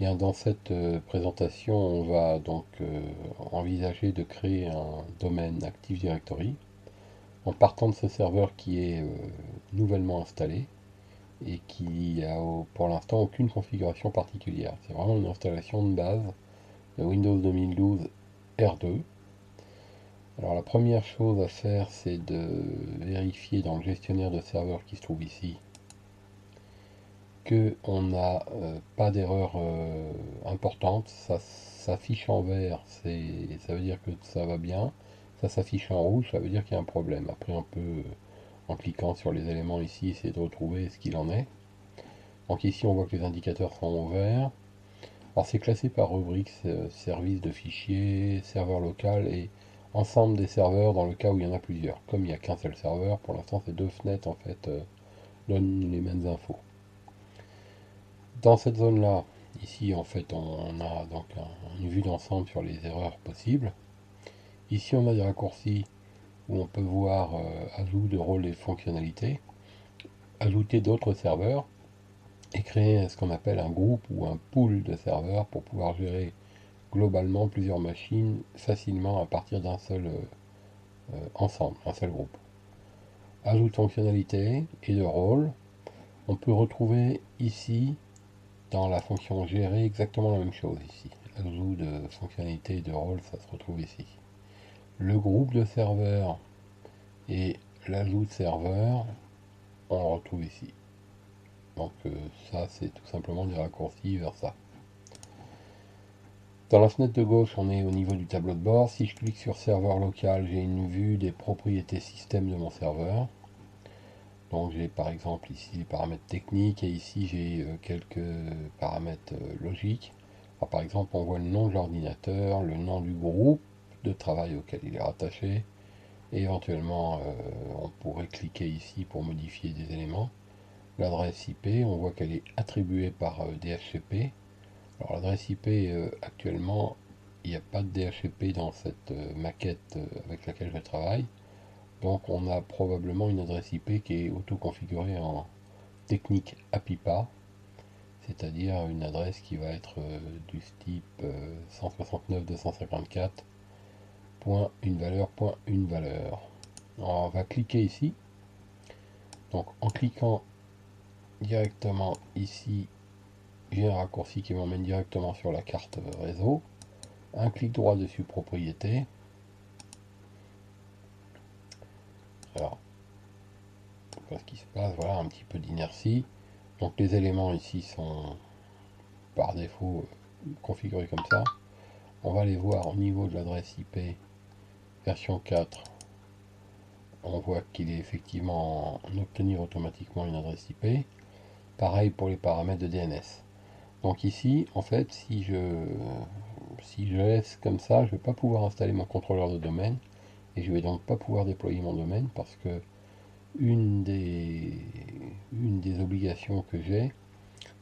Bien, dans cette présentation, on va donc envisager de créer un domaine Active Directory en partant de ce serveur qui est nouvellement installé et qui a pour l'instant aucune configuration particulière. C'est vraiment une installation de base de Windows 2012 R2. Alors la première chose à faire, c'est de vérifier dans le gestionnaire de serveurs qui se trouve ici qu'on n'a pas d'erreur importante. Ça s'affiche en vert, ça veut dire que ça va bien. Ça s'affiche en rouge, ça veut dire qu'il y a un problème. Après, on peut, en cliquant sur les éléments ici, essayer de retrouver ce qu'il en est. Donc ici, on voit que les indicateurs sont au vert. Alors c'est classé par rubrique, service de fichiers, serveur local et ensemble des serveurs dans le cas où il y en a plusieurs. Comme il n'y a qu'un seul serveur, pour l'instant, ces deux fenêtres en fait donnent les mêmes infos. Dans cette zone-là, ici en fait on a donc une vue d'ensemble sur les erreurs possibles. Ici on a des raccourcis où on peut voir ajout de rôles et fonctionnalités, ajouter d'autres serveurs et créer ce qu'on appelle un groupe ou un pool de serveurs pour pouvoir gérer globalement plusieurs machines facilement à partir d'un seul ensemble, un seul groupe. Ajout de fonctionnalités et de rôles. On peut retrouver ici dans la fonction gérer exactement la même chose ici. Ajout de fonctionnalités et de rôle, ça se retrouve ici. Le groupe de serveurs et l'ajout de serveurs, on le retrouve ici. Donc ça, c'est tout simplement des raccourcis vers ça. Dans la fenêtre de gauche, on est au niveau du tableau de bord. Si je clique sur serveur local, j'ai une vue des propriétés système de mon serveur. Donc j'ai par exemple ici les paramètres techniques et ici j'ai quelques paramètres logiques. Alors, par exemple, on voit le nom de l'ordinateur, le nom du groupe de travail auquel il est rattaché, et éventuellement on pourrait cliquer ici pour modifier des éléments. L'adresse IP, on voit qu'elle est attribuée par DHCP. Alors l'adresse IP, actuellement, il n'y a pas de DHCP dans cette maquette avec laquelle je travaille. Donc on a probablement une adresse IP qui est auto-configurée en technique APIPA, c'est-à-dire une adresse qui va être du type 169.254. Une valeur, une valeur. On va cliquer ici. Donc en cliquant directement ici, j'ai un raccourci qui m'emmène directement sur la carte réseau. Un clic droit dessus, propriété. Alors, ce qui se passe, voilà un petit peu d'inertie. Donc les éléments ici sont par défaut configurés comme ça. On va les voir au niveau de l'adresse IP version 4. On voit qu'il est effectivement en obtenir automatiquement une adresse IP. Pareil pour les paramètres de DNS. Donc ici, en fait, si je laisse comme ça, je ne vais pas pouvoir installer mon contrôleur de domaine et je vais donc pas pouvoir déployer mon domaine parce que une des obligations que j'ai,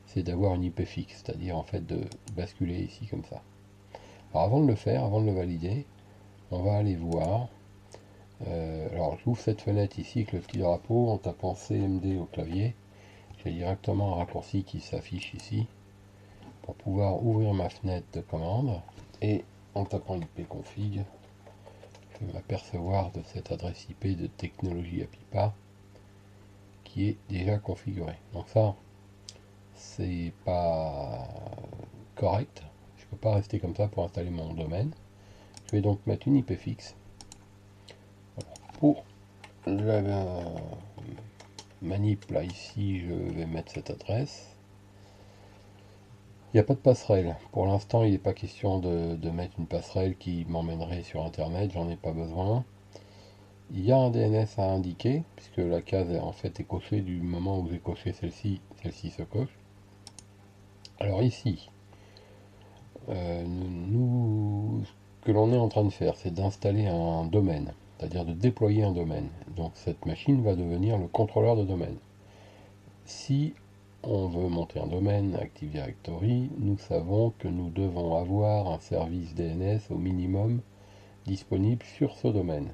c'est d'avoir une IP fixe, c'est-à-dire en fait de basculer ici comme ça. Alors avant de le faire, avant de le valider, on va aller voir. Alors j'ouvre cette fenêtre ici avec le petit drapeau en tapant CMD au clavier. J'ai directement un raccourci qui s'affiche ici pour pouvoir ouvrir ma fenêtre de commande et en tapant ipconfig, je vais m'apercevoir de cette adresse IP de technologie APIPA qui est déjà configurée. Donc ça, c'est pas correct. Je ne peux pas rester comme ça pour installer mon domaine. Je vais donc mettre une IP fixe. Pour la manip, là, ici, je vais mettre cette adresse. Il n'y a pas de passerelle. Pour l'instant, il n'est pas question de mettre une passerelle qui m'emmènerait sur Internet. J'en ai pas besoin. Il y a un DNS à indiquer, puisque la case en fait est cochée du moment où j'ai coché celle-ci, celle-ci se coche. Alors ici, ce que l'on est en train de faire, c'est d'installer un domaine, c'est-à-dire de déployer un domaine. Donc cette machine va devenir le contrôleur de domaine. Si on veut monter un domaine Active Directory, nous savons que nous devons avoir un service DNS au minimum disponible sur ce domaine.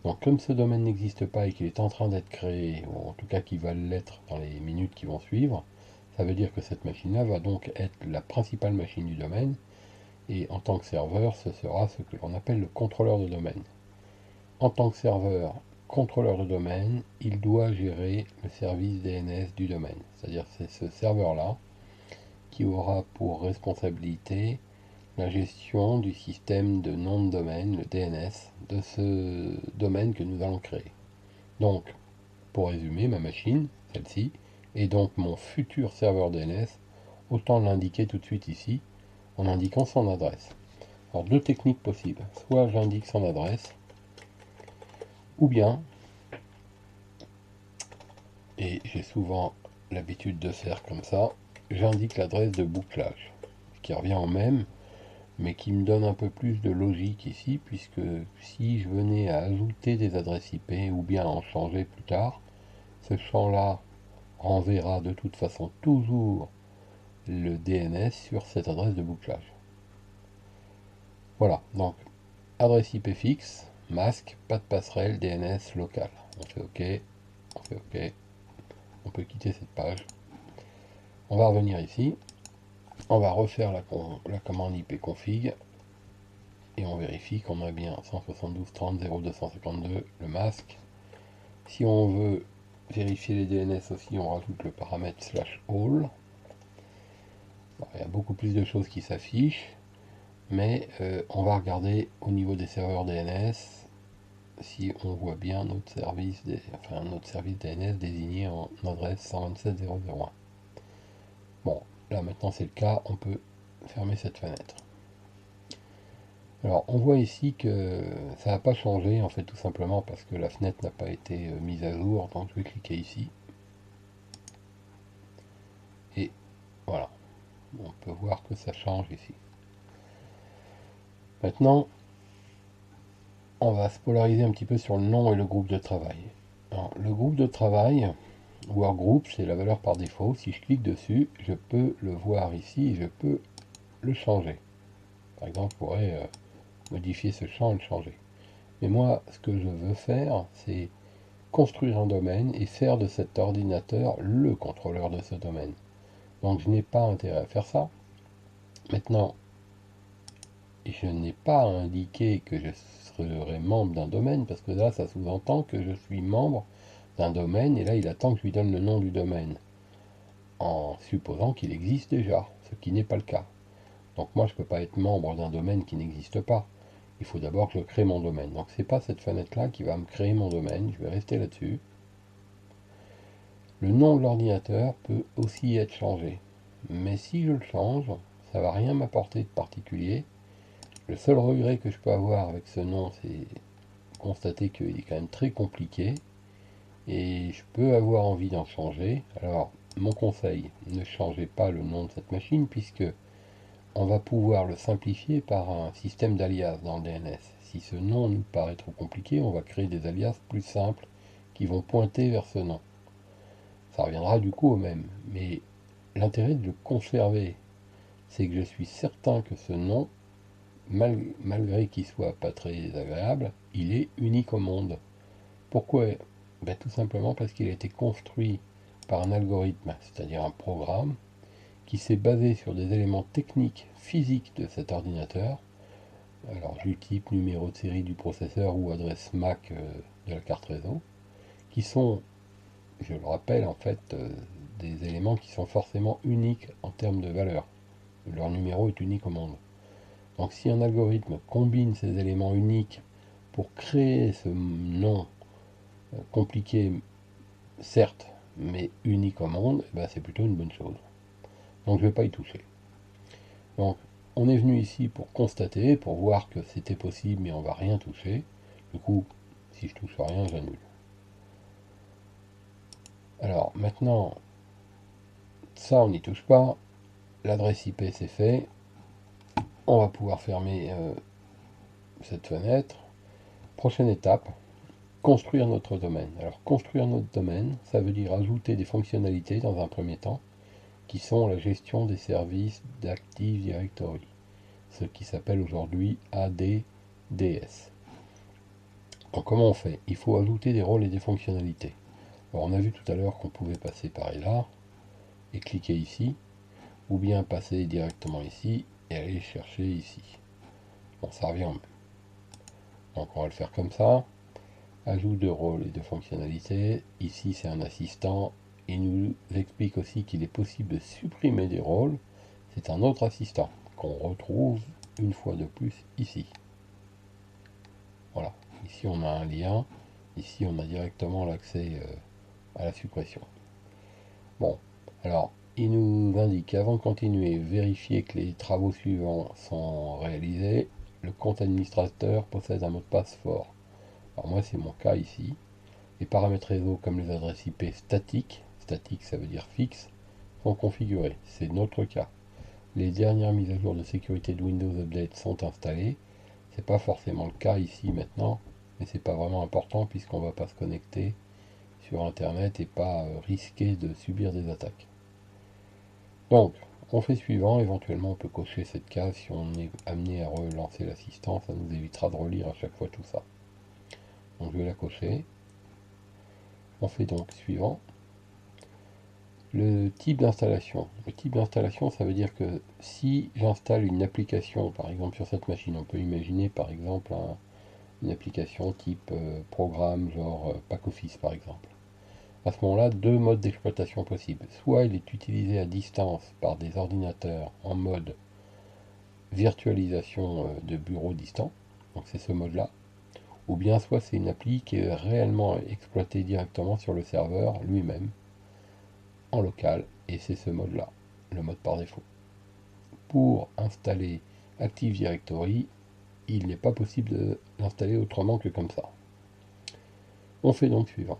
Donc comme ce domaine n'existe pas et qu'il est en train d'être créé, ou en tout cas qu'il va l'être dans les minutes qui vont suivre, Ça veut dire que cette machine-là va donc être la principale machine du domaine, et en tant que serveur, ce sera ce que l'on appelle le contrôleur de domaine. En tant que serveur, contrôleur de domaine, il doit gérer le service DNS du domaine. C'est-à-dire c'est ce serveur-là qui aura pour responsabilité la gestion du système de nom de domaine, le DNS, de ce domaine que nous allons créer. Donc, pour résumer, ma machine, celle-ci, est donc mon futur serveur DNS, autant l'indiquer tout de suite ici, en indiquant son adresse. Alors, deux techniques possibles. Soit j'indique son adresse, ou bien, et j'ai souvent l'habitude de faire comme ça, j'indique l'adresse de bouclage, qui revient au même, mais qui me donne un peu plus de logique ici, puisque si je venais à ajouter des adresses IP ou bien à en changer plus tard, ce champ-là renverra de toute façon toujours le DNS sur cette adresse de bouclage. Voilà, donc adresse IP fixe, masque, pas de passerelle, DNS local. On fait OK, on fait OK, on peut quitter cette page. On va revenir ici, on va refaire la commande IP config, et on vérifie qu'on a bien 172.30.0.252 le masque. Si on veut vérifier les DNS aussi, on rajoute le paramètre /all. Il y a beaucoup plus de choses qui s'affichent, mais on va regarder au niveau des serveurs DNS si on voit bien notre service DNS désigné en adresse 127.0.0.1. Bon, là maintenant c'est le cas, on peut fermer cette fenêtre. Alors on voit ici que ça n'a pas changé en fait, tout simplement parce que la fenêtre n'a pas été mise à jour, donc je vais cliquer ici et voilà, on peut voir que ça change ici. Maintenant on va se polariser un petit peu sur le nom et le groupe de travail. Alors, le groupe de travail, workgroup, c'est la valeur par défaut. Si je clique dessus, je peux le voir ici et je peux le changer. Par exemple, je pourrais modifier ce champ et le changer. Mais moi, ce que je veux faire, c'est construire un domaine et faire de cet ordinateur le contrôleur de ce domaine. Donc je n'ai pas intérêt à faire ça. Maintenant, je n'ai pas indiqué que je serais membre d'un domaine, parce que là, ça sous-entend que je suis membre d'un domaine, et là, il attend que je lui donne le nom du domaine, en supposant qu'il existe déjà, ce qui n'est pas le cas. Donc moi, je ne peux pas être membre d'un domaine qui n'existe pas. Il faut d'abord que je crée mon domaine. Donc c'est pas cette fenêtre-là qui va me créer mon domaine, je vais rester là-dessus. Le nom de l'ordinateur peut aussi être changé. Mais si je le change, ça ne va rien m'apporter de particulier. Le seul regret que je peux avoir avec ce nom, c'est constater qu'il est quand même très compliqué. Et je peux avoir envie d'en changer. Alors, mon conseil, ne changez pas le nom de cette machine, puisque on va pouvoir le simplifier par un système d'alias dans le DNS. Si ce nom nous paraît trop compliqué, on va créer des alias plus simples qui vont pointer vers ce nom. Ça reviendra du coup au même. Mais l'intérêt de le conserver, c'est que je suis certain que ce nom, malgré qu'il soit pas très agréable, il est unique au monde. Pourquoi? Ben, tout simplement parce qu'il a été construit par un algorithme, c'est-à-dire un programme, qui s'est basé sur des éléments techniques, physiques de cet ordinateur, alors du type numéro de série du processeur ou adresse MAC de la carte réseau, qui sont, je le rappelle, en fait, des éléments qui sont forcément uniques en termes de valeur. Leur numéro est unique au monde. Donc si un algorithme combine ces éléments uniques pour créer ce nom compliqué, certes, mais unique au monde, eh ben, c'est plutôt une bonne chose. Donc je ne vais pas y toucher. Donc on est venu ici pour constater, pour voir que c'était possible, mais on ne va rien toucher. Du coup, si je touche rien, j'annule. Alors maintenant, ça on n'y touche pas. L'adresse IP c'est fait. On va pouvoir fermer cette fenêtre. Prochaine étape, construire notre domaine. Alors construire notre domaine, ça veut dire ajouter des fonctionnalités dans un premier temps, qui sont la gestion des services d'Active Directory, ce qui s'appelle aujourd'hui ADDS. Donc comment on fait? Il faut ajouter des rôles et des fonctionnalités. Alors on a vu tout à l'heure qu'on pouvait passer par là. et cliquer ici, ou bien passer directement ici et aller chercher ici. Bon, ça revient au même. Donc on va le faire comme ça. Ajout de rôle et de fonctionnalités. Ici c'est un assistant. Il nous explique aussi qu'il est possible de supprimer des rôles. C'est un autre assistant qu'on retrouve une fois de plus ici. Voilà. Ici on a un lien. Ici on a directement l'accès à la suppression. Bon, alors il nous indique qu'avant de continuer, vérifier que les travaux suivants sont réalisés. Le compte administrateur possède un mot de passe fort. Alors moi c'est mon cas ici. Les paramètres réseau comme les adresses IP statiques, statique ça veut dire fixe, sont configurés. C'est notre cas. Les dernières mises à jour de sécurité de Windows Update sont installées. C'est pas forcément le cas ici maintenant, mais c'est pas vraiment important puisqu'on va pas se connecter sur internet et pas risquer de subir des attaques. Donc, on fait suivant, éventuellement on peut cocher cette case si on est amené à relancer l'assistant, ça nous évitera de relire à chaque fois tout ça. Donc je vais la cocher. On fait donc suivant. Le type d'installation. Le type d'installation, ça veut dire que si j'installe une application, par exemple sur cette machine, on peut imaginer par exemple une application type programme, genre Pack Office par exemple. À ce moment-là, deux modes d'exploitation possibles. Soit il est utilisé à distance par des ordinateurs en mode virtualisation de bureau distant, donc c'est ce mode-là, ou bien soit c'est une appli qui est réellement exploitée directement sur le serveur lui-même, en local, et c'est ce mode-là, le mode par défaut. Pour installer Active Directory, il n'est pas possible de l'installer autrement que comme ça. On fait donc suivant.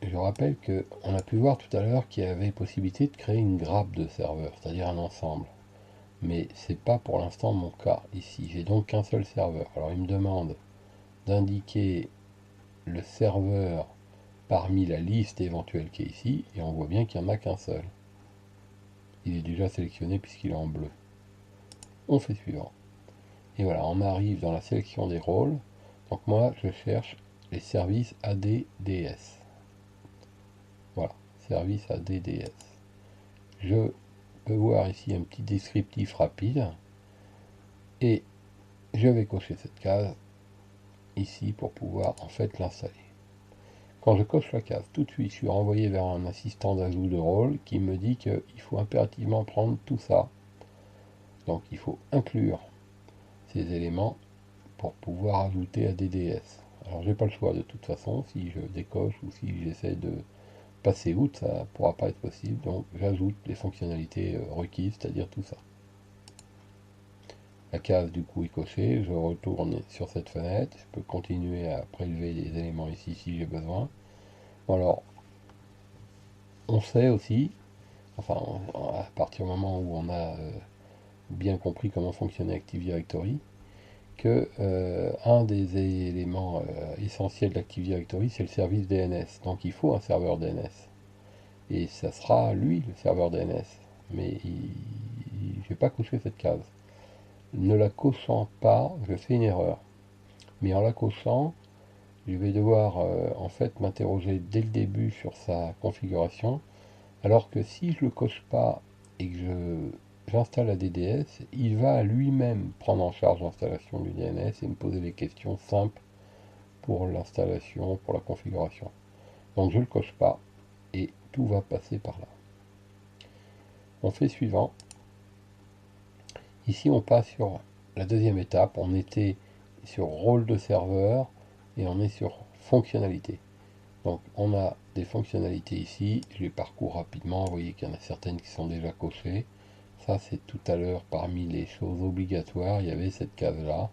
Je rappelle qu'on a pu voir tout à l'heure qu'il y avait possibilité de créer une grappe de serveurs, c'est-à-dire un ensemble. Mais c'est pas pour l'instant mon cas ici. J'ai donc qu'un seul serveur. Alors il me demande d'indiquer le serveur parmi la liste éventuelle qui est ici, et on voit bien qu'il n'y en a qu'un seul. Il est déjà sélectionné puisqu'il est en bleu. On fait suivant. Et voilà, on arrive dans la sélection des rôles. Donc moi, je cherche les services ADDS. Voilà, service ADDS. Je peux voir ici un petit descriptif rapide. Et je vais cocher cette case ici pour pouvoir en fait l'installer. Quand je coche la case, tout de suite, je suis renvoyé vers un assistant d'ajout de rôle qui me dit qu'il faut impérativement prendre tout ça. Donc il faut inclure ces éléments pour pouvoir ajouter à DDS. Alors j'ai pas le choix de toute façon, si je décoche ou si j'essaie de passer outre, ça ne pourra pas être possible, donc j'ajoute les fonctionnalités requises, c'est-à-dire tout ça. La case du coup est cochée, je retourne sur cette fenêtre, je peux continuer à prélever les éléments ici si j'ai besoin. Bon, alors, on sait aussi, enfin à partir du moment où on a bien compris comment fonctionnait Active Directory, que un des éléments essentiels d'Active Directory, c'est le service DNS. Donc il faut un serveur DNS. Et ça sera lui le serveur DNS. Mais je n'ai pas coché cette case. Ne la cochant pas, je fais une erreur. Mais en la cochant, je vais devoir en fait m'interroger dès le début sur sa configuration. Alors que si je ne le coche pas et que j'installe la DDS, il va lui-même prendre en charge l'installation du DNS et me poser des questions simples pour l'installation, pour la configuration. Donc je ne le coche pas et tout va passer par là. On fait suivant. Ici on passe sur la deuxième étape. On était sur rôle de serveur et on est sur fonctionnalité. Donc on a des fonctionnalités ici, je les parcours rapidement, vous voyez qu'il y en a certaines qui sont déjà cochées. Ça c'est tout à l'heure parmi les choses obligatoires, il y avait cette case-là,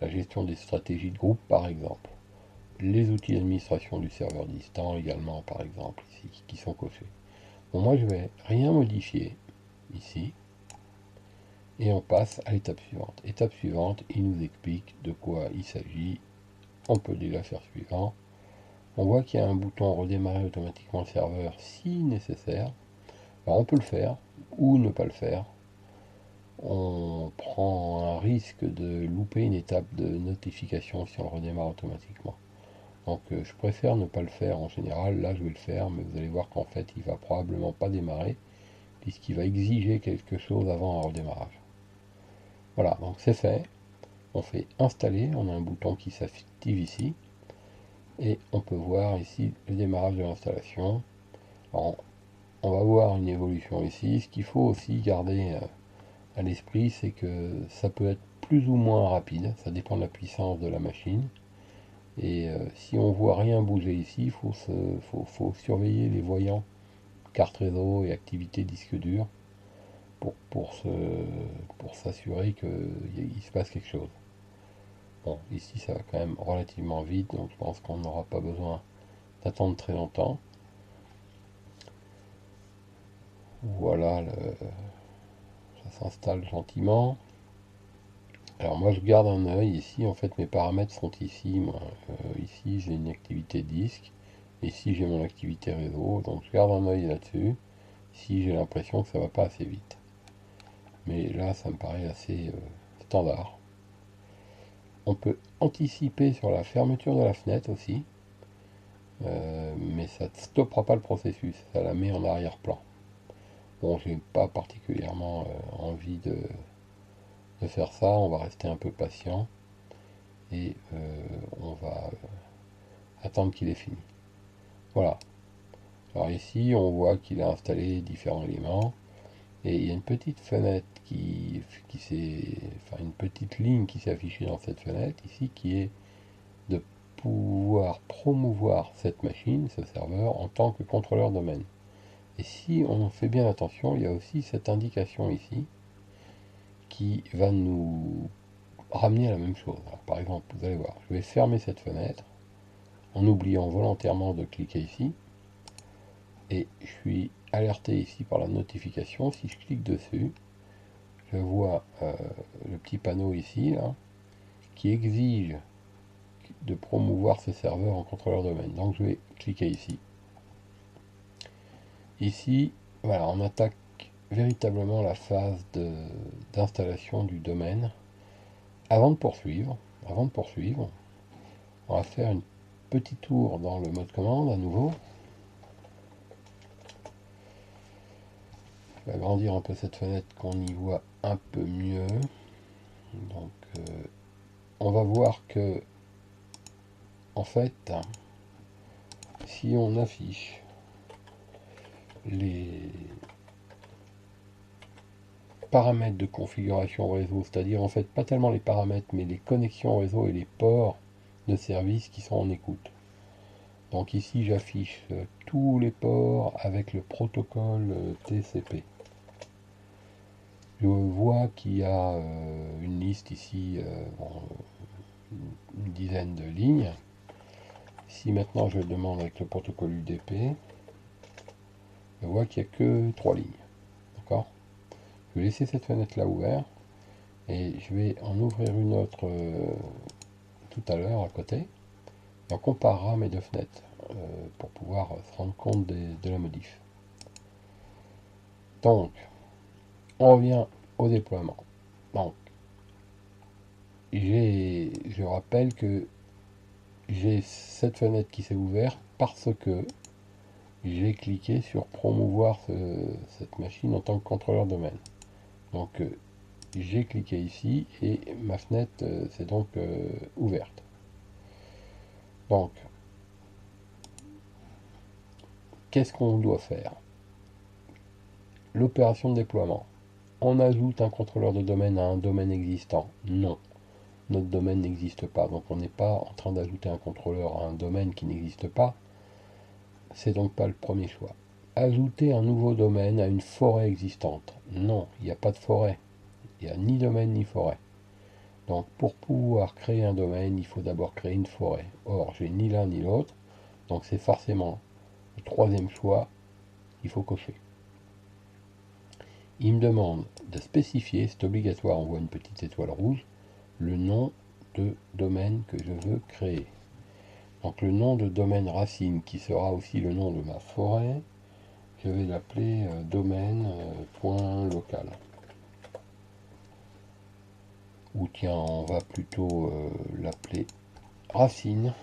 la gestion des stratégies de groupe par exemple. Les outils d'administration du serveur distant également par exemple ici, qui sont cochés. Bon moi je vais rien modifier ici, et on passe à l'étape suivante. Étape suivante, il nous explique de quoi il s'agit, on peut déjà faire suivant. On voit qu'il y a un bouton redémarrer automatiquement le serveur si nécessaire. Alors on peut le faire ou ne pas le faire. On prend un risque de louper une étape de notification si on le redémarre automatiquement. Donc je préfère ne pas le faire en général. Là je vais le faire, mais vous allez voir qu'en fait il va probablement pas démarrer, puisqu'il va exiger quelque chose avant un redémarrage. Voilà, donc c'est fait. On fait installer, on a un bouton qui s'active ici, et on peut voir ici le démarrage de l'installation. On va voir une évolution ici. Ce qu'il faut aussi garder à l'esprit, c'est que ça peut être plus ou moins rapide, ça dépend de la puissance de la machine. Et si on voit rien bouger ici, faut surveiller les voyants carte réseau et activité disque dur pour s'assurer qu'il se passe quelque chose. Bon, ici ça va quand même relativement vite, donc je pense qu'on n'aura pas besoin d'attendre très longtemps. Voilà, ça s'installe gentiment. Alors moi je garde un œil ici, en fait mes paramètres sont ici. Moi. Ici j'ai une activité disque, ici j'ai mon activité réseau, donc je garde un œil là-dessus. Ici j'ai l'impression que ça va pas assez vite. Mais là ça me paraît assez standard. On peut anticiper sur la fermeture de la fenêtre aussi, mais ça ne stoppera pas le processus, ça la met en arrière-plan. Bon, j'ai pas particulièrement envie de faire ça, on va rester un peu patient et on va attendre qu'il ait fini. Voilà. Alors ici, on voit qu'il a installé différents éléments et il y a une petite fenêtre qui s'est, enfin une petite ligne qui s'est affichée dans cette fenêtre ici qui est de pouvoir promouvoir cette machine, ce serveur, en tant que contrôleur domaine. Et si on fait bien attention, il y a aussi cette indication ici qui va nous ramener à la même chose. Alors, par exemple, vous allez voir, je vais fermer cette fenêtre en oubliant volontairement de cliquer ici. Et je suis alerté ici par la notification. Si je clique dessus, je vois le petit panneau ici là, qui exige de promouvoir ce serveur en contrôleur domaine. Donc je vais cliquer ici. Ici, voilà, on attaque véritablement la phase d'installation du domaine. Avant de poursuivre, on va faire un petit tour dans le mode commande à nouveau. Je vais agrandir un peu cette fenêtre qu'on y voit un peu mieux. Donc on va voir que en fait si on affiche les paramètres de configuration réseau, c'est-à-dire en fait pas tellement les paramètres mais les connexions réseau et les ports de service qui sont en écoute. Donc ici j'affiche tous les ports avec le protocole TCP. Je vois qu'il y a une liste ici, une dizaine de lignes. Si maintenant je demande avec le protocole UDP, je vois qu'il n'y a que 3 lignes. D'accord? Je vais laisser cette fenêtre là ouverte et je vais en ouvrir une autre tout à l'heure à côté. Et on comparera mes deux fenêtres pour pouvoir se rendre compte de la modif. Donc, on revient au déploiement. Donc, je rappelle que j'ai cette fenêtre qui s'est ouverte parce que j'ai cliqué sur promouvoir cette machine en tant que contrôleur domaine. Donc j'ai cliqué ici et ma fenêtre s'est donc ouverte. Donc qu'est-ce qu'on doit faire? L'opération de déploiement. On ajoute un contrôleur de domaine à un domaine existant? Non, notre domaine n'existe pas. Donc on n'est pas en train d'ajouter un contrôleur à un domaine qui n'existe pas. C'est donc pas le premier choix. Ajouter un nouveau domaine à une forêt existante? Non, il n'y a pas de forêt. Il n'y a ni domaine ni forêt. Donc pour pouvoir créer un domaine, il faut d'abord créer une forêt. Or, j'ai ni l'un ni l'autre. Donc c'est forcément le troisième choix qu'il faut cocher. Il me demande de spécifier, c'est obligatoire, on voit une petite étoile rouge, le nom de domaine que je veux créer. Donc le nom de domaine racine, qui sera aussi le nom de ma forêt, je vais l'appeler domaine.local. Ou tiens, on va plutôt l'appeler racine.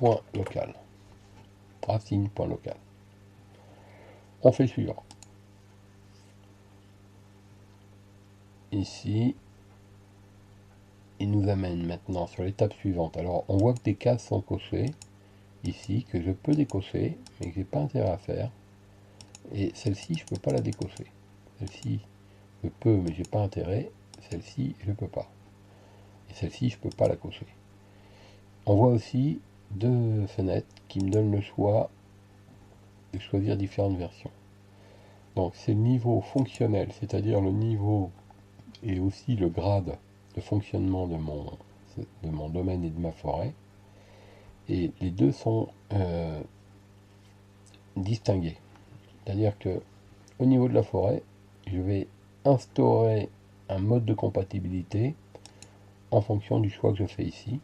racine.local. Racine.local. On fait suivant. Ici, il nous amène maintenant sur l'étape suivante. Alors, on voit que des cases sont cochées, ici, que je peux décocher, mais que j'ai pas intérêt à faire. Et celle-ci, je peux pas la décocher. Celle-ci, je peux, mais j'ai pas intérêt. Celle-ci, je peux pas. Et celle-ci, je peux pas la cocher. On voit aussi deux fenêtres qui me donnent le choix de choisir différentes versions. Donc, c'est le niveau fonctionnel, c'est-à-dire le niveau et aussi le grade de fonctionnement de mon domaine et de ma forêt. Et les deux sont distingués. C'est-à-dire que au niveau de la forêt, je vais instaurer un mode de compatibilité en fonction du choix que je fais ici.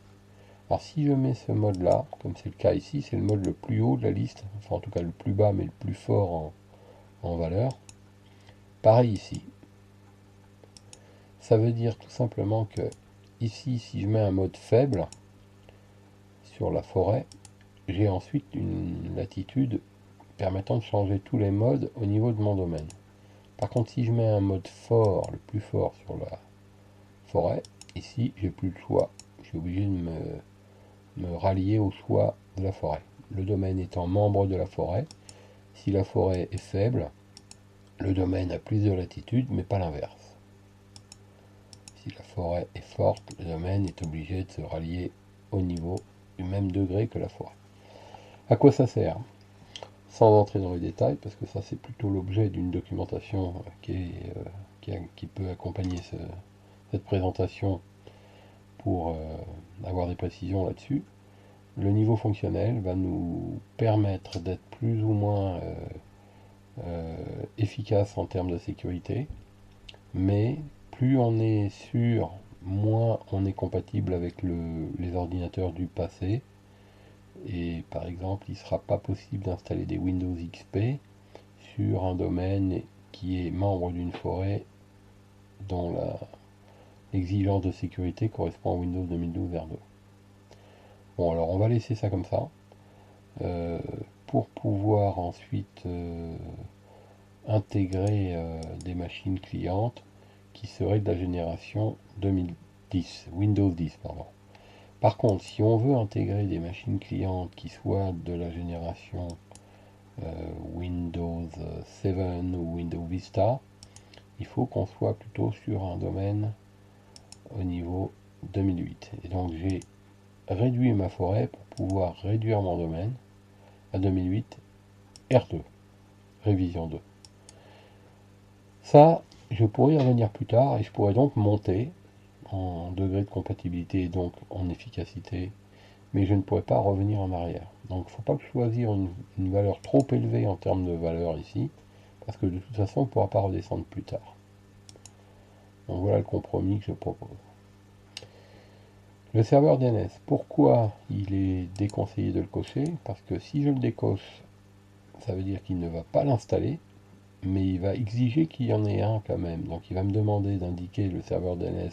Alors si je mets ce mode là, comme c'est le cas ici, c'est le mode le plus haut de la liste, enfin en tout cas le plus bas mais le plus fort en valeur. Pareil ici. Ça veut dire tout simplement que ici, si je mets un mode faible sur la forêt, j'ai ensuite une latitude permettant de changer tous les modes au niveau de mon domaine. Par contre, si je mets un mode fort, le plus fort sur la forêt, ici, j'ai plus le choix. Je suis obligé de me rallier au choix de la forêt. Le domaine étant membre de la forêt, si la forêt est faible, le domaine a plus de latitude, mais pas l'inverse. Si la forêt est forte, le domaine est obligé de se rallier au niveau du même degré que la forêt. À quoi ça sert? Sans entrer dans les détails, parce que ça c'est plutôt l'objet d'une documentation qui peut accompagner cette présentation pour avoir des précisions là-dessus. Le niveau fonctionnel va nous permettre d'être plus ou moins efficace en termes de sécurité, mais plus on est sûr, moins on est compatible avec les ordinateurs du passé. Et par exemple, il ne sera pas possible d'installer des Windows XP sur un domaine qui est membre d'une forêt dont l'exigence de sécurité correspond à Windows 2012 R2. Bon, alors on va laisser ça comme ça pour pouvoir ensuite intégrer des machines clientes qui seraient de la génération 2010, Windows 10, pardon. Par contre, si on veut intégrer des machines clientes qui soient de la génération Windows 7 ou Windows Vista, il faut qu'on soit plutôt sur un domaine au niveau 2008. Et donc j'ai réduit ma forêt pour pouvoir réduire mon domaine à 2008 R2, révision 2. Ça, je pourrais y revenir plus tard et je pourrais donc monter en degré de compatibilité et donc en efficacité, mais je ne pourrais pas revenir en arrière. Donc il ne faut pas que je choisisse une valeur trop élevée en termes de valeur ici, parce que de toute façon on ne pourra pas redescendre plus tard. Donc voilà le compromis que je propose. Le serveur DNS, pourquoi il est déconseillé de le cocher? Parce que si je le décoche, ça veut dire qu'il ne va pas l'installer, mais il va exiger qu'il y en ait un quand même. Donc il va me demander d'indiquer le serveur DNS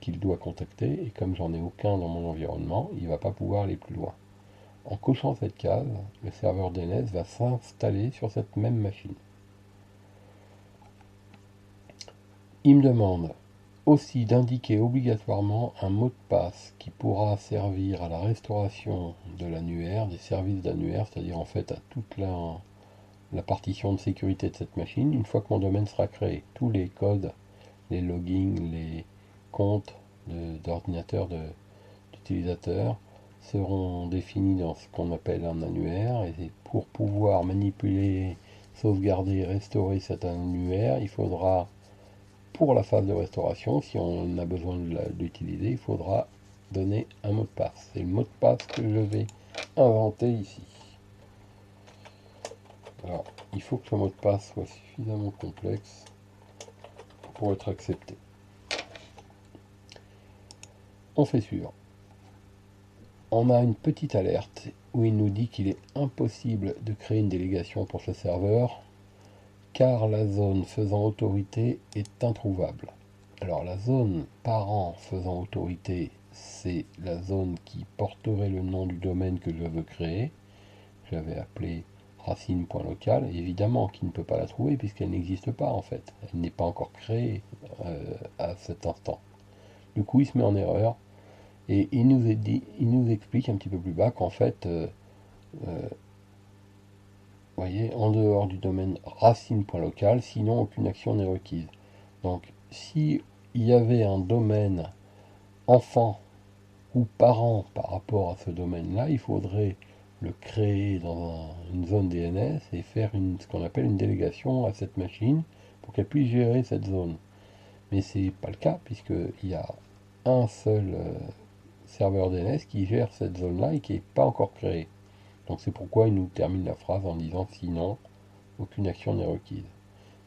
qu'il doit contacter, et comme j'en ai aucun dans mon environnement, il ne va pas pouvoir aller plus loin. En cochant cette case, le serveur DNS va s'installer sur cette même machine. Il me demande aussi d'indiquer obligatoirement un mot de passe qui pourra servir à la restauration de l'annuaire, des services d'annuaire, c'est-à-dire en fait à toute la partition de sécurité de cette machine, une fois que mon domaine sera créé. Tous les codes, les logins, les comptes d'ordinateur d'utilisateurs seront définis dans ce qu'on appelle un annuaire, et pour pouvoir manipuler, sauvegarder, restaurer cet annuaire, il faudra, pour la phase de restauration, si on a besoin de l'utiliser, il faudra donner un mot de passe. C'est le mot de passe que je vais inventer ici. Alors, il faut que ce mot de passe soit suffisamment complexe pour être accepté. On fait suivant. On a une petite alerte où il nous dit qu'il est impossible de créer une délégation pour ce serveur car la zone faisant autorité est introuvable. Alors la zone parent faisant autorité c'est la zone qui porterait le nom du domaine que je veux créer. J'avais appelé racine.local, évidemment qu'il ne peut pas la trouver puisqu'elle n'existe pas en fait. Elle n'est pas encore créée à cet instant. Du coup, il se met en erreur et il nous explique un petit peu plus bas qu'en fait, vous voyez, en dehors du domaine racine.local, sinon aucune action n'est requise. Donc, si il y avait un domaine enfant ou parent par rapport à ce domaine-là, il faudrait le créer dans une zone DNS et faire ce qu'on appelle une délégation à cette machine pour qu'elle puisse gérer cette zone. Mais c'est pas le cas puisqu'il y a un seul serveur DNS qui gère cette zone-là et qui n'est pas encore créé. Donc c'est pourquoi il nous termine la phrase en disant sinon aucune action n'est requise.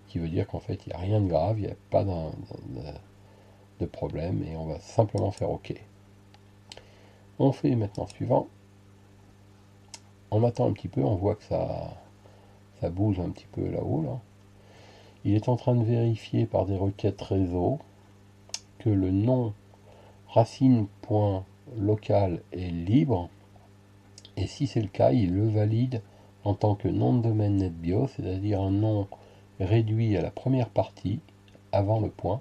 Ce qui veut dire qu'en fait il n'y a rien de grave, il n'y a pas de problème et on va simplement faire OK. On fait maintenant suivant. On attend un petit peu, on voit que ça bouge un petit peu là-haut. Là. Il est en train de vérifier par des requêtes réseau que le nom racine.local est libre. Et si c'est le cas, il le valide en tant que nom de domaine NetBIOS, c'est-à-dire un nom réduit à la première partie, avant le point,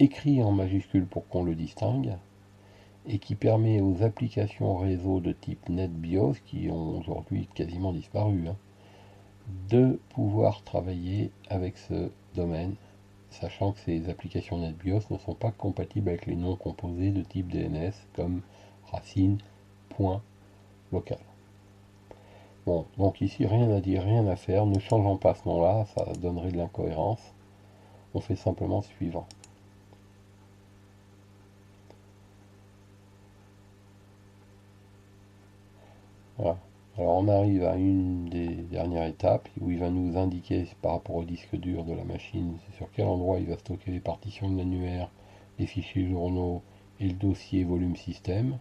écrit en majuscule pour qu'on le distingue, et qui permet aux applications réseau de type NetBIOS, qui ont aujourd'hui quasiment disparu, de pouvoir travailler avec ce domaine, sachant que ces applications NetBIOS ne sont pas compatibles avec les noms composés de type DNS comme racine.local. Bon, donc ici rien à dire, rien à faire, ne changeons pas ce nom-là, ça donnerait de l'incohérence. On fait simplement suivant. Voilà. Alors on arrive à une des dernières étapes où il va nous indiquer par rapport au disque dur de la machine sur quel endroit il va stocker les partitions de l'annuaire, les fichiers journaux et le dossier volume système.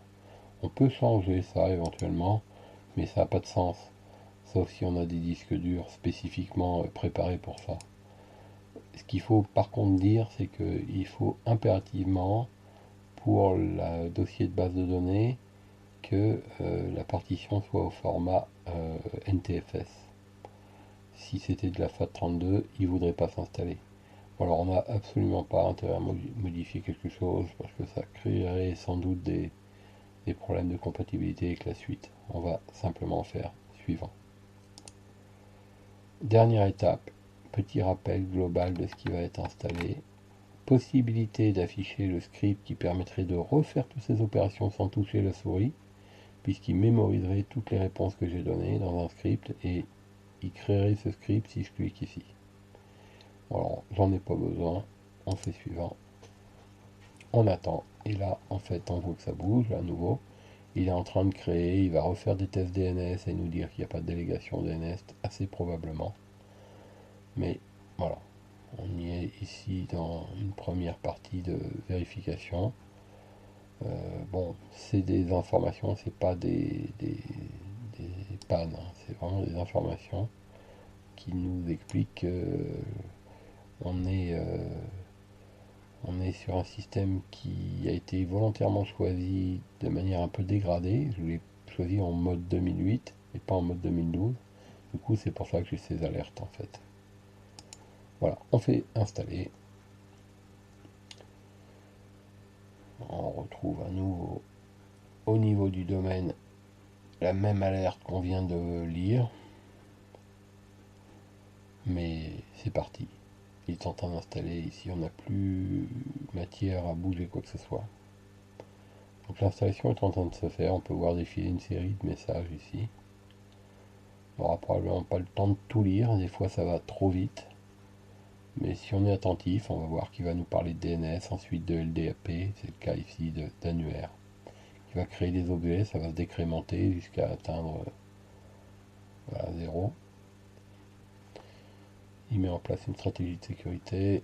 On peut changer ça éventuellement, mais ça n'a pas de sens, sauf si on a des disques durs spécifiquement préparés pour ça. Ce qu'il faut par contre dire, c'est qu'il faut impérativement, pour le dossier de base de données, que la partition soit au format NTFS. Si c'était de la FAT32, il ne voudrait pas s'installer. Alors on n'a absolument pas intérêt à modifier quelque chose parce que ça créerait sans doute des problèmes de compatibilité avec la suite. On va simplement faire suivant. Dernière étape, petit rappel global de ce qui va être installé. Possibilité d'afficher le script qui permettrait de refaire toutes ces opérations sans toucher la souris, puisqu'il mémoriserait toutes les réponses que j'ai données dans un script et il créerait ce script si je clique ici. Alors, j'en ai pas besoin, on fait suivant, on attend, et là, en fait, on voit que ça bouge à nouveau. Il est en train de créer, il va refaire des tests DNS et nous dire qu'il n'y a pas de délégation DNS, assez probablement. Mais voilà, on y est ici dans une première partie de vérification. Bon, c'est des informations, c'est pas des pannes, hein. C'est vraiment des informations qui nous expliquent qu'on est, on est sur un système qui a été volontairement choisi de manière un peu dégradée. Je l'ai choisi en mode 2008 et pas en mode 2012. Du coup, c'est pour ça que j'ai ces alertes en fait. Voilà, on fait installer. On retrouve à nouveau au niveau du domaine la même alerte qu'on vient de lire. Mais c'est parti. Il est en train d'installer. Ici, on n'a plus matière à bouger quoi que ce soit. Donc l'installation est en train de se faire. On peut voir défiler une série de messages ici. On n'aura probablement pas le temps de tout lire. Des fois, ça va trop vite. Mais si on est attentif, on va voir qu'il va nous parler de DNS, ensuite de LDAP. C'est le cas ici d'annuaire. Il va créer des objets. Ça va se décrémenter jusqu'à atteindre voilà, 0. Il met en place une stratégie de sécurité.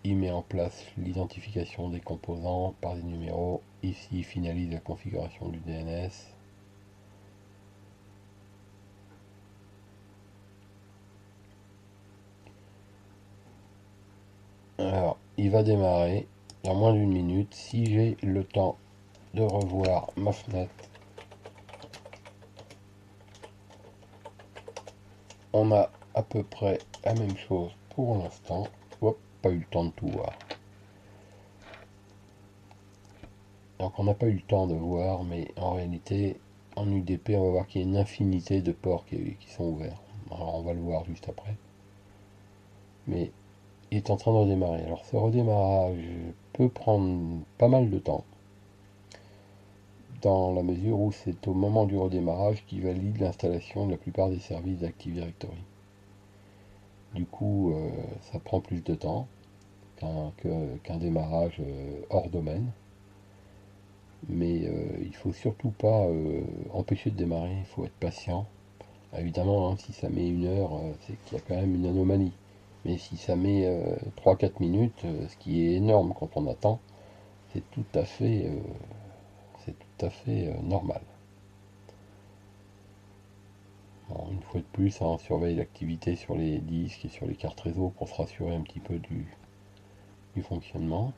Il met en place l'identification des composants par des numéros. Ici, il finalise la configuration du DNS. Alors, il va démarrer dans moins d'une minute. Si j'ai le temps de revoir ma fenêtre. On a à peu près la même chose pour l'instant. Hop, pas eu le temps de tout voir. Donc on n'a pas eu le temps de voir, mais en réalité, en UDP, on va voir qu'il y a une infinité de ports qui sont ouverts. Alors on va le voir juste après. Mais il est en train de redémarrer. Alors ce redémarrage peut prendre pas mal de temps, dans la mesure où c'est au moment du redémarrage qu'il valide l'installation de la plupart des services d'Active Directory. Du coup, ça prend plus de temps qu'un démarrage hors domaine. Mais il faut surtout pas empêcher de démarrer, il faut être patient. Évidemment, hein, si ça met 1 heure, c'est qu'il y a quand même une anomalie. Mais si ça met 3-4 minutes, ce qui est énorme quand on attend, c'est tout à fait, normal. Bon, une fois de plus, hein, on surveille l'activité sur les disques et sur les cartes réseau pour se rassurer un petit peu du fonctionnement.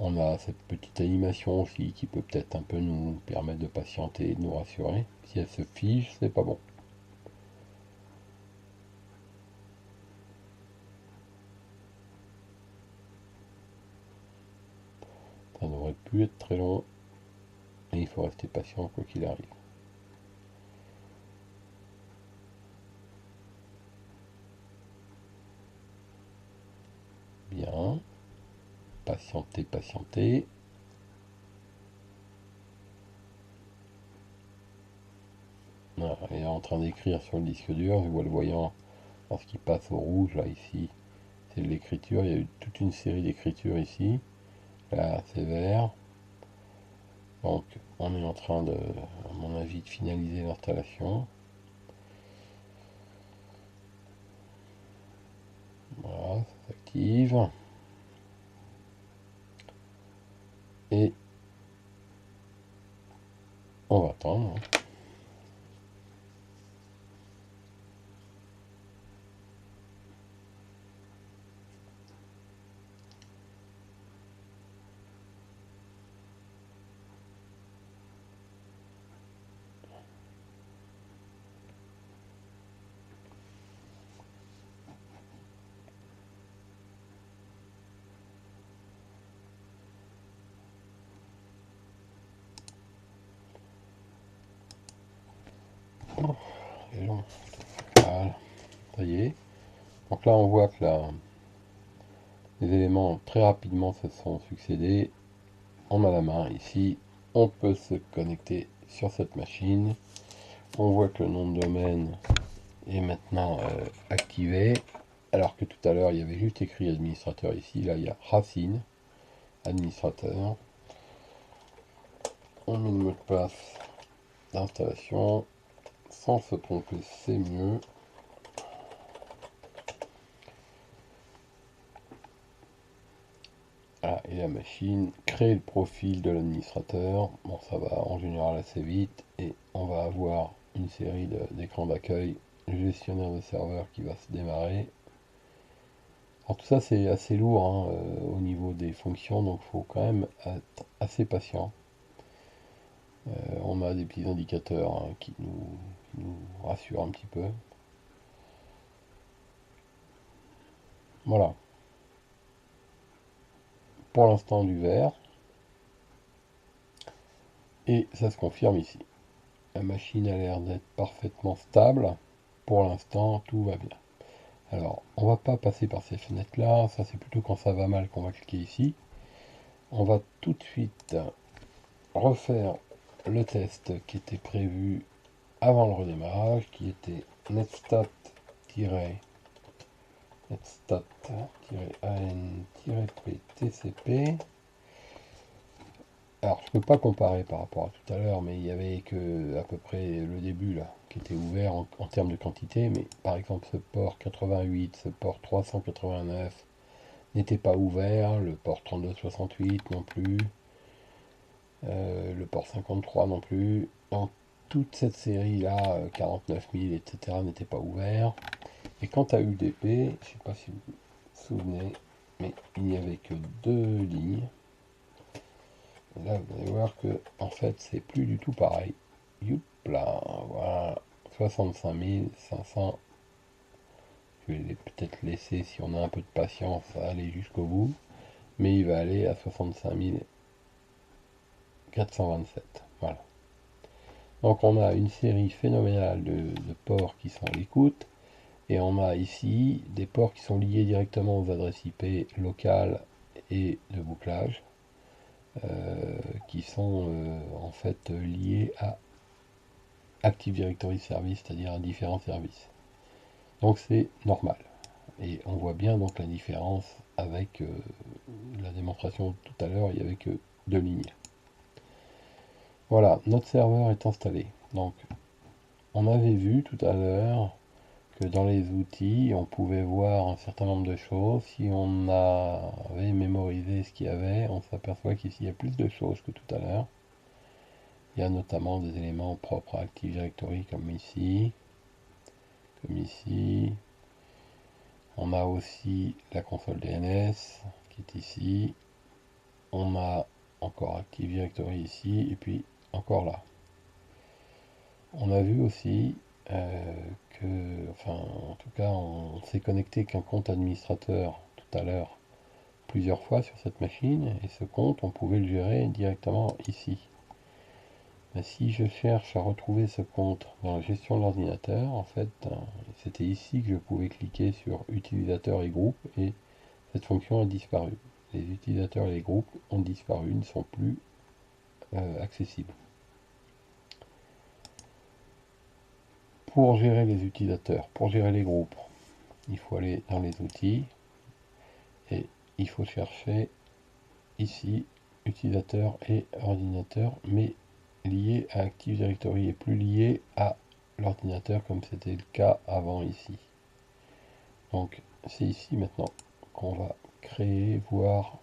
On a cette petite animation aussi qui peut peut-être un peu nous permettre de patienter et de nous rassurer. Si elle se fige, c'est pas bon. Ça n'aurait plus être très long et il faut rester patient quoi qu'il arrive. Bien, patienter, patienter. Voilà, il est en train d'écrire sur le disque dur, je vois le voyant lorsqu'il passe au rouge là ici. C'est de l'écriture, il y a eu toute une série d'écritures ici. Là c'est vert. Donc on est en train de, à mon avis, de finaliser l'installation. Voilà, ça s'active. Et on va attendre. C'est long. Voilà, ça y est. Donc là on voit que les éléments très rapidement se sont succédés. On a la main ici. On peut se connecter sur cette machine. On voit que le nom de domaine est maintenant activé. Alors que tout à l'heure il y avait juste écrit administrateur ici. Là il y a Racine, administrateur. On met le mot de passe d'installation. Sans se tromper, c'est mieux. Ah, et la machine, créer le profil de l'administrateur. Bon, ça va en général assez vite. Et on va avoir une série d'écrans d'accueil, gestionnaire de serveur qui va se démarrer. Alors tout ça c'est assez lourd hein, au niveau des fonctions, donc il faut quand même être assez patient. On a des petits indicateurs hein, qui nous rassurent un petit peu. Voilà, pour l'instant du vert, et ça se confirme ici. La machine a l'air d'être parfaitement stable. Pour l'instant, tout va bien. Alors, on va pas passer par ces fenêtres-là. Ça, c'est plutôt quand ça va mal qu'on va cliquer ici. On va tout de suite refaire le test qui était prévu avant le redémarrage, qui était netstat-an-ptcp. Alors, je peux pas comparer par rapport à tout à l'heure, mais il y avait que à peu près le début là qui était ouvert en termes de quantité. Mais par exemple, ce port 88, ce port 389 n'était pas ouvert, le port 3268 non plus, le port 53 non plus. Donc, toute cette série là, 49 000, etc., n'était pas ouvert. Et quant à UDP, je sais pas si vous vous souvenez, mais il n'y avait que deux lignes. là, vous allez voir que en fait, c'est plus du tout pareil. Youpla, voilà, 65 500. Je vais peut-être laisser, si on a un peu de patience, aller jusqu'au bout. Mais il va aller à 65 427. Voilà. Donc on a une série phénoménale de ports qui sont à l'écoute. Et on a ici des ports qui sont liés directement aux adresses IP locales et de bouclage, qui sont en fait liés à Active Directory Service, c'est-à-dire à différents services. Donc c'est normal. Et on voit bien donc la différence avec la démonstration tout à l'heure, il n'y avait que deux lignes. Voilà, notre serveur est installé. Donc on avait vu tout à l'heure que dans les outils, on pouvait voir un certain nombre de choses. Si on avait mémorisé ce qu'il y avait, on s'aperçoit qu'ici il y a plus de choses que tout à l'heure. Il y a notamment des éléments propres à Active Directory comme ici. Comme ici. On a aussi la console DNS qui est ici. On a encore Active Directory ici et puis encore là. On a vu aussi enfin en tout cas on s'est connecté qu'un compte administrateur tout à l'heure plusieurs fois sur cette machine et ce compte on pouvait le gérer directement ici. Mais si je cherche à retrouver ce compte dans la gestion de l'ordinateur, en fait c'était ici que je pouvais cliquer sur utilisateurs et groupes et cette fonction a disparu. Les utilisateurs et les groupes ont disparu, ne sont plus accessibles. Pour gérer les utilisateurs, pour gérer les groupes, il faut aller dans les outils et il faut chercher ici utilisateur et ordinateur, mais lié à Active Directory et plus lié à l'ordinateur comme c'était le cas avant ici. Donc c'est ici maintenant qu'on va créer, voir,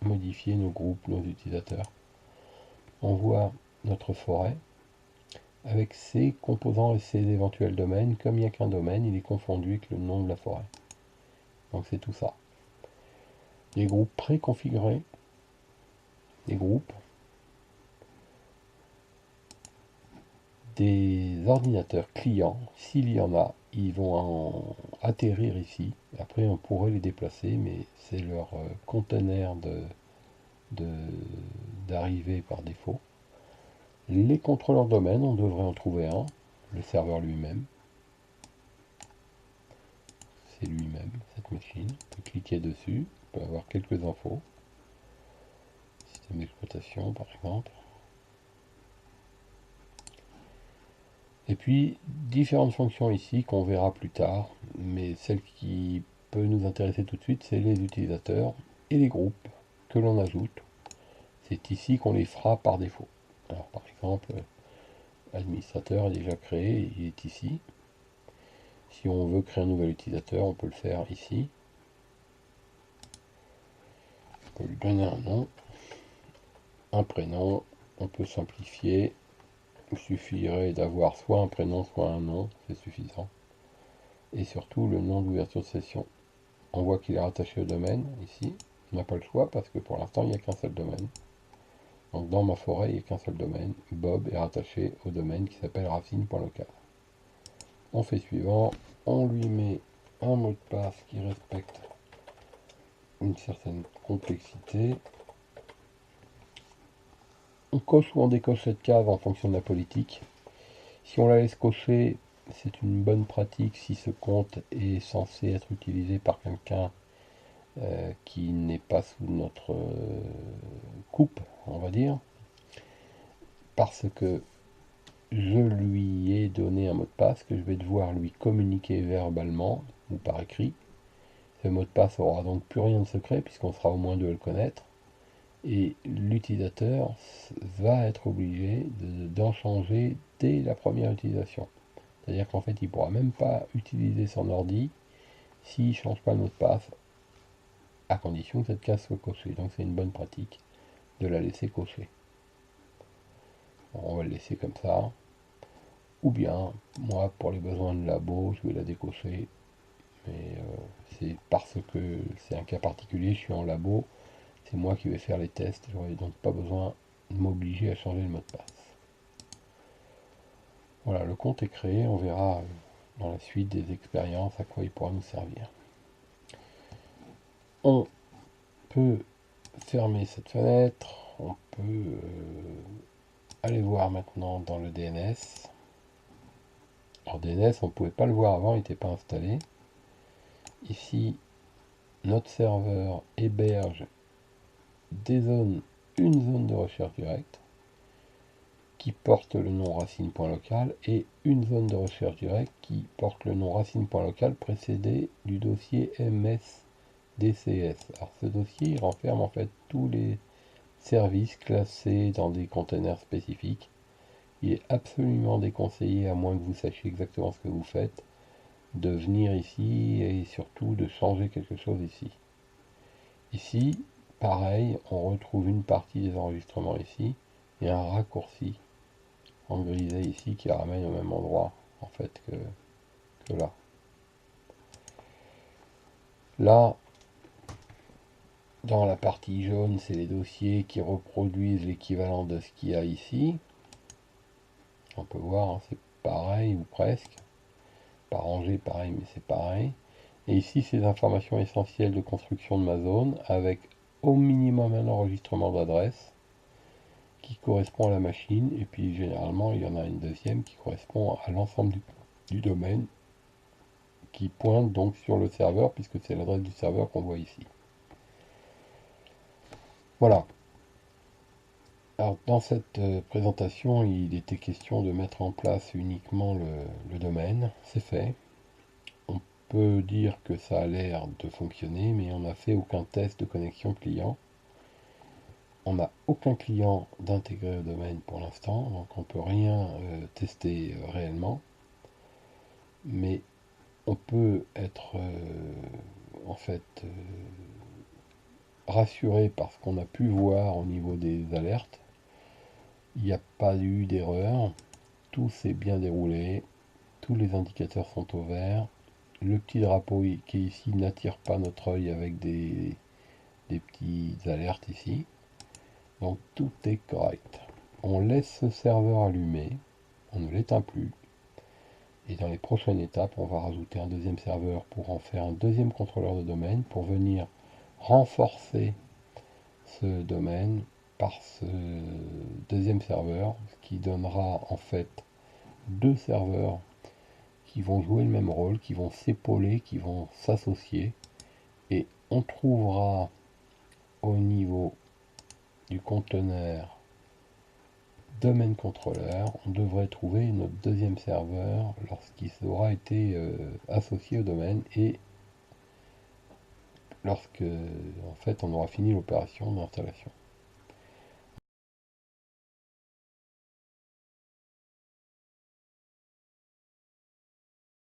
modifier nos groupes, nos utilisateurs. On voit notre forêt avec ses composants et ses éventuels domaines. Comme il n'y a qu'un domaine, il est confondu avec le nom de la forêt. Donc c'est tout ça. Les groupes préconfigurés, les groupes, des ordinateurs clients, s'il y en a, ils vont atterrir ici. Après, on pourrait les déplacer, mais c'est leur conteneur d'arrivée par défaut. Les contrôleurs domaine, on devrait en trouver un, le serveur lui-même. C'est lui-même, cette machine. On peut cliquer dessus, on peut avoir quelques infos. Système d'exploitation, par exemple. Et puis, différentes fonctions ici qu'on verra plus tard, mais celle qui peut nous intéresser tout de suite, c'est les utilisateurs et les groupes que l'on ajoute. C'est ici qu'on les fera par défaut. Alors, par exemple, administrateur est déjà créé, il est ici. Si on veut créer un nouvel utilisateur, on peut le faire ici. On peut lui donner un nom, un prénom, on peut simplifier. Il suffirait d'avoir soit un prénom, soit un nom, c'est suffisant. Et surtout le nom d'ouverture de session. On voit qu'il est rattaché au domaine, ici. On n'a pas le choix parce que pour l'instant, il n'y a qu'un seul domaine. Donc dans ma forêt, il n'y a qu'un seul domaine. Bob est rattaché au domaine qui s'appelle racine.local. On fait suivant. On lui met un mot de passe qui respecte une certaine complexité. On coche ou on décoche cette case en fonction de la politique. Si on la laisse cocher, c'est une bonne pratique si ce compte est censé être utilisé par quelqu'un qui n'est pas sous notre coupe, on va dire, parce que je lui ai donné un mot de passe que je vais devoir lui communiquer verbalement ou par écrit. Ce mot de passe aura donc plus rien de secret puisqu'on sera au moins deux à le connaître. Et l'utilisateur va être obligé d'en changer dès la première utilisation. C'est-à-dire qu'en fait, il ne pourra même pas utiliser son ordi s'il ne change pas le mot de passe, à condition que cette case soit cochée. Donc c'est une bonne pratique de la laisser cocher. On va le laisser comme ça. Ou bien, moi, pour les besoins de labo, je vais la décocher. Mais c'est parce que c'est un cas particulier, je suis en labo, C'est moi qui vais faire les tests, j'aurai donc pas besoin de m'obliger à changer le mot de passe. Voilà, le compte est créé, on verra dans la suite des expériences à quoi il pourra nous servir. On peut fermer cette fenêtre, on peut aller voir maintenant dans le DNS. Alors DNS, on ne pouvait pas le voir avant, il n'était pas installé. Ici, notre serveur héberge une zone de recherche directe qui porte le nom racine.local et une zone de recherche directe qui porte le nom racine.local précédé du dossier MSDCS. Alors ce dossier il renferme en fait tous les services classés dans des containers spécifiques. Il est absolument déconseillé, à moins que vous sachiez exactement ce que vous faites, de venir ici et surtout de changer quelque chose ici. Ici, pareil, on retrouve une partie des enregistrements ici et un raccourci en grisé ici qui ramène au même endroit en fait que là. Là, dans la partie jaune, c'est les dossiers qui reproduisent l'équivalent de ce qu'il y a ici. On peut voir, hein, c'est pareil ou presque. Pas rangé pareil, mais c'est pareil. Et ici, c'est les informations essentielles de construction de ma zone avec au minimum un enregistrement d'adresse qui correspond à la machine. Et puis généralement, il y en a une deuxième qui correspond à l'ensemble du domaine qui pointe donc sur le serveur puisque c'est l'adresse du serveur qu'on voit ici. Voilà. Alors dans cette présentation, il était question de mettre en place uniquement le domaine. C'est fait. On peut dire que ça a l'air de fonctionner, mais on n'a fait aucun test de connexion client. On n'a aucun client d'intégrer au domaine pour l'instant, donc on ne peut rien tester réellement. Mais on peut être en fait rassuré par ce qu'on a pu voir au niveau des alertes. Il n'y a pas eu d'erreur, tout s'est bien déroulé, tous les indicateurs sont au vert. Le petit drapeau qui est ici n'attire pas notre œil avec des petites alertes ici. Donc tout est correct. On laisse ce serveur allumé, on ne l'éteint plus. Et dans les prochaines étapes, on va rajouter un deuxième serveur pour en faire un deuxième contrôleur de domaine pour venir renforcer ce domaine par ce deuxième serveur, ce qui donnera en fait deux serveurs qui vont jouer le même rôle, qui vont s'épauler, qui vont s'associer. Et on trouvera au niveau du conteneur domaine contrôleur, on devrait trouver notre deuxième serveur lorsqu'il aura été associé au domaine et lorsque en fait on aura fini l'opération d'installation.